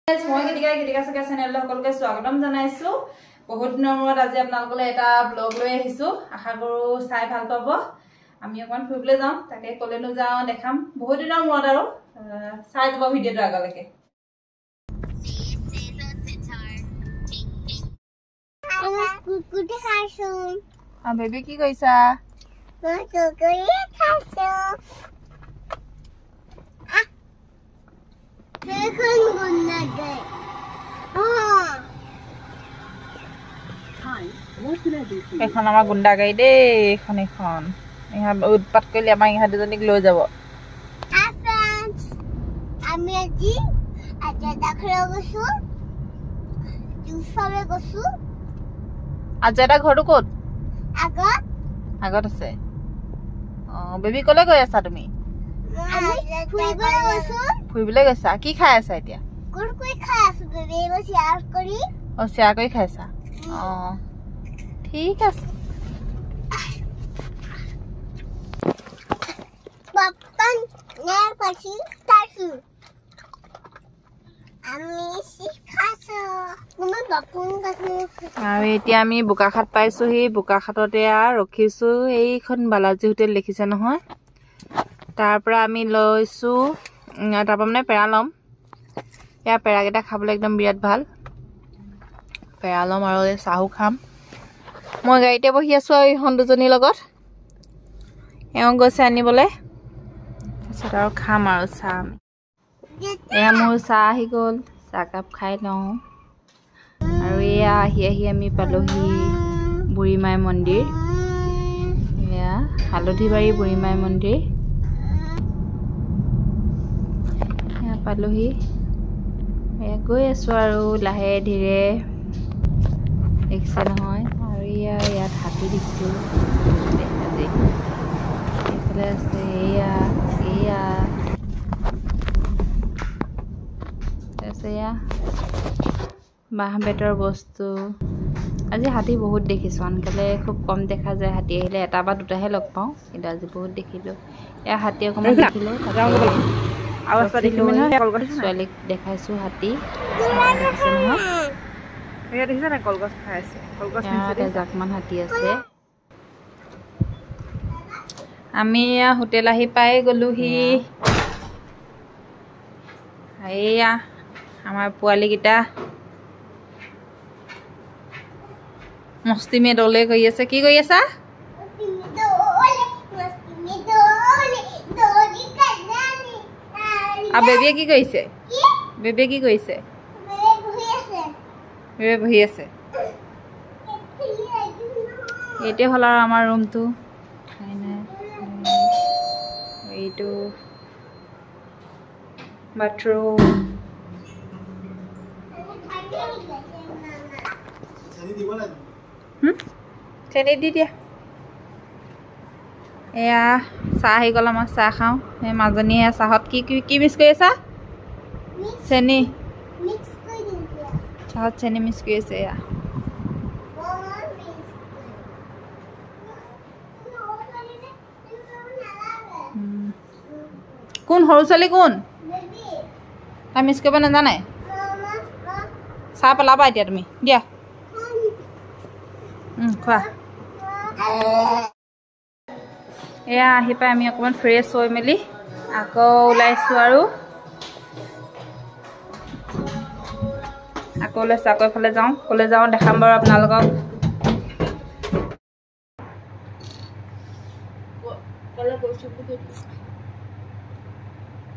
মই গীতিকা চাগে চেনেললৈ সকলোকে স্বাগতম জনাইছো। বহুত দিনৰ মূৰত আজি আপোনালোকলৈ এটা ব্লগ লৈ আহিছো। আশা কৰো চাই ভাল পাব। আমি অকমান ফুৰিবলৈ যাওঁ, তাকে কলেনো যাওঁ দেখাম। বহুত দিনৰ মূৰত আৰু চাই যাব ভিডিঅ'টো আগলৈকে। কুকুটি খাইছো। বেবি কি কৰিছা? মই কুকুৰি খাইছো। এখন গুন্ডাগে। এখন আমাৰ গুণ্ডা গাড়ী দেই। এখন ইহঁত উৎপাত কৰিলে আমাৰ ইহঁত দুজনীক লৈ যাব। আমি আজি দাখলৈ গৈছো। জুচালে গৈছো। আজি এটা ঘৰটো ক'ত? আগত আছে। বেবি কলৈ গৈ আছা তুমি? ফুৰিবলৈ গৈছা। কি খাই আছা এতিয়া? কুৰকুৰি খাই আছো বেবি। মই শ্বেয়াৰ কৰি। শ্বেয়াৰ কৰি খাইছা? ঠিক আছে। পপকৰ্ন নে পাছি খাইছো। আমি খাইছো। মই পপকৰ্ন খাইছো। আৰু এতিয়া আমি বোকাখাট পাইছোহি। বোকাখাটতে ৰখিছো। এইখন বালাজী হোটেল দেখিছে নহয়, তাৰ পৰা আমি লৈছো। তাৰ পৰা মানে পেৰা ল'ম। ইয়াৰ পেৰাকেইটা খাবলৈ একদম বিৰাট ভাল। পেৰা ল'ম আৰু চাহো খাম। মই গাড়ীতে বহি আছো আৰু ইহঁত দুজনীৰ লগত। এওঁ গৈছে আনিবলৈ। তাৰপিছত আৰু খাম আৰু চাহ। এয়া মোৰ চাহ আহি গ'ল। চাহকাপ খাই লওঁ। আৰু এয়া আহি আমি পালোহি বুঢ়ীমাই মন্দিৰ। এয়া হালধিবাৰী বুঢ়ীমাই মন্দিৰ। এয়া পালোহি। এয়া গৈ আছো আৰু লাহে ধীৰে। দেখিছে নহয়। আৰু ইয়াত হাতী দেখিছো। এইফালে আছে এয়া বাঁহ বেতৰ বস্তু। আজি হাতী বহুত দেখিছো। আনকালে খুব কম দেখা যায়। হাতী আহিলে এটা বা দুটাহে লগ পাওঁ, কিন্তু আজি বহুত দেখিলো। এয়া হাতী অকণমান দেখিলো। ছোৱালীক দেখাইছো হাতী। দেখিছে নহয়। কলগছ খাই আছে। এজাকমান হাতী আছে। আমি হোটেল আহি পাই গলোহি। এয়া আমাৰ পোৱালীকেইটা মস্তি মে দলে কৰি আছে। কি কৰি আছা? আৰু বেবীয়ে কি কৰিছে? বেবীয়ে কি কৰিছে? বেবী বহি আছে। এইটোৱে হ'ল আৰু আমাৰ ৰুমটো। এইটো বাথৰুম। চেনি দি দিয়া। এয়া চাহ আহি গ'ল। আমাৰ চাহ খাওঁ। এই মাজনীয়ে চাহত কি মিক্স কৰি আছা? চেনি। চাহত চেনি মিক্স কৰি আছে। এয়া কোন সৰু ছোৱালী কোন? তাই মিক্স কৰিব নাজানে। চাহ পেলাবা এতিয়া তুমি। দিয়া খোৱা। এয়া আহি পাই আমি অকণমান ফ্ৰেছ হৈ মেলি আকৌ ওলাইছো আৰু আকৌ ওলাইছো। আকৌ এফালে যাওঁ। ক'লৈ যাওঁ দেখাম বাৰু আপোনালোকক।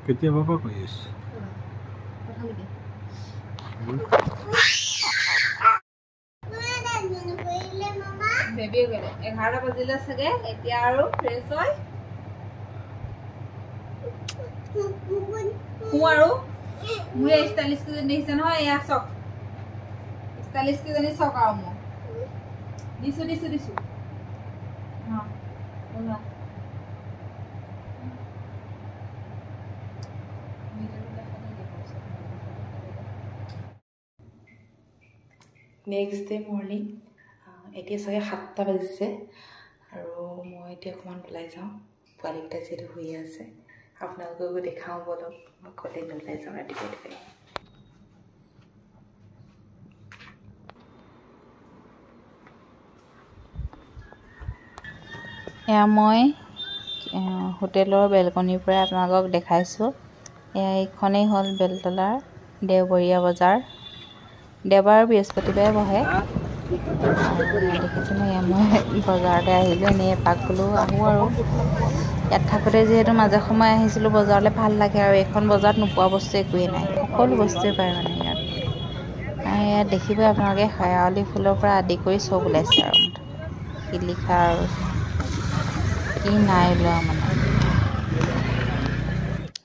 কেতিয়াবা পৰা কৈ আছো। বেবীয়ে গ'লে 11টা বাজিলে চাগে। এতিয়া আৰু ফ্ৰেছ হয় আৰু মোৰ ষ্টাইলিছ কেইজনী দেখিছে নহয়। এয়া চক ষ্টাইলিছ কেইজনী চক আৰু মোৰ দিছো। Next day morning. এতিয়া চাগে 7টা বাজিছে আৰু মই এতিয়া অকণমান ওলাই যাওঁ। পোৱালীকেইটা যিহেতু শুই আছে, আপোনালোককো দেখাওঁ বলক। মই ক'লে ওলাই যাওঁ ৰাতিপুৱাই। এয়া মই হোটেলৰ বেলকনিৰ পৰা আপোনালোকক দেখাইছোঁ। এইখনেই হ'ল বেলতলাৰ দেওবৰীয়া বজাৰ। দেওবাৰ বৃহস্পতিবাৰে বহে। দেখিছোঁ নহয়, মই বজাৰতে আহিলোঁ, এনেই এপাক বোলো আহোঁ আৰু। ইয়াত থাকোঁতে যিহেতু মাজে সময়ে আহিছিলোঁ বজাৰলৈ, ভাল লাগে আৰু এইখন বজাৰত নোপোৱা বস্তু একোৱেই নাই, সকলো বস্তুৱে পায় মানে ইয়াত। ইয়াত দেখিবই আপোনালোকে শেৱালি ফুলৰ পৰা আদি কৰি চব ওলাইছে আৰু শিলিখা আৰু কি নাই ওলোৱা মানে।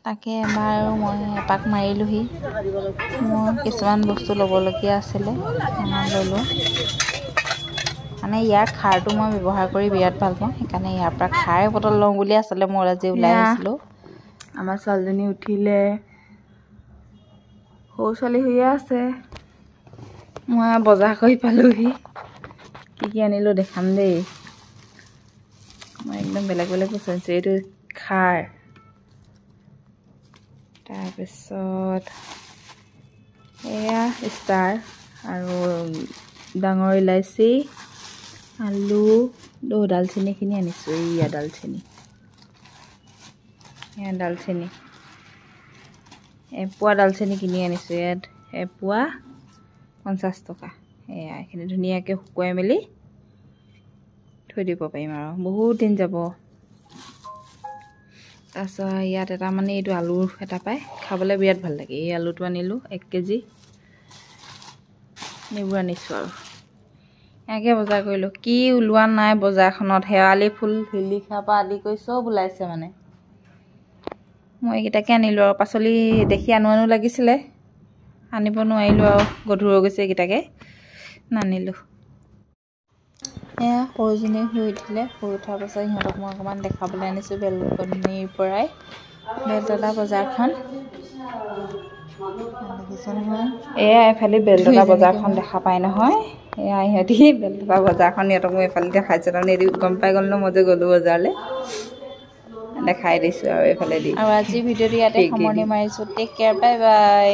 তাকে এবাৰ আৰু মই এপাক মাৰিলোঁহি। মোৰ কিছুমান বস্তু ল'বলগীয়া আছিলে, ল'লোঁ। মানে ইয়াৰ খাৰটো মই ব্যৱহাৰ কৰি বিৰাট ভাল পাওঁ, সেইকাৰণে ইয়াৰ পৰা খাৰ বটল লওঁ বুলি আচলতে মই আজি ওলাই আহিছিলোঁ। আমাৰ ছোৱালীজনী উঠিলে, সৰু ছোৱালী শুয়ে আছে। মই বজাৰ কৰি পালোঁহি। কি আনিলোঁ দেখাম দেই। মই একদম বেলেগ বেলেগ বস্তু আনিছোঁ। এইটো খাৰ, তাৰপিছত এয়া ষ্টাৰ আৰু ডাঙৰ ইলাচি, আলু, দালচেনিখিনি আনিছোঁ। এয়া দালচেনি, এয়া দালচেনি, এপোৱা দালচেনি কিনি আনিছোঁ। ইয়াত এপোৱা 50 টকা। এয়া এইখিনি ধুনীয়াকৈ শুকুৱাই মেলি থৈ দিব পাৰিম আৰু বহুত দিন যাব। তাৰপিছত ইয়াত এটা মানে এইটো আলুৰ এটা পায়, খাবলৈ বিৰাট ভাল লাগে। এই আলুটো আনিলোঁ 1 কেজি। এইবোৰ আনিছোঁ আৰু এনেকৈ বজাৰ কৰিলোঁ। কি ওলোৱা নাই বজাৰখনত, শেৱালি ফুল, শিলিখাৰ পৰা আদি কৰি চব ওলাইছে মানে। মই এইকেইটাকে আনিলোঁ আৰু পাচলি দেখি আনো লাগিছিলে, আনিব নোৱাৰিলোঁ আৰু গধুৰ হৈ গৈছে, এইকেইটাকে নানিলোঁ। এয়া সৰুজনী শুই উঠিলে, শুই উঠাৰ পাছত সিহঁতক মই অকণমান দেখাবলৈ আনিছোঁ বেলকনিৰ পৰাই বেলতলা বজাৰখন। দেখিছে নহয়, এয়া এফালে বেলতলা বজাৰখন দেখা পায় নহয়। এয়া ইহঁতি বেলতলা বজাৰখন, সিহঁতক মই এইফালে দেখাইছোঁ। তাৰমানে এদি গম পাই গ'ল ন মই যে গ'লোঁ বজাৰলৈ, দেখাই দিছোঁ আৰু এইফালে দি। আৰু আজি ভিডিঅ'টো ইয়াতে সামৰণি মাৰিছোঁ। টেক কেয়াৰ, বাই বাই।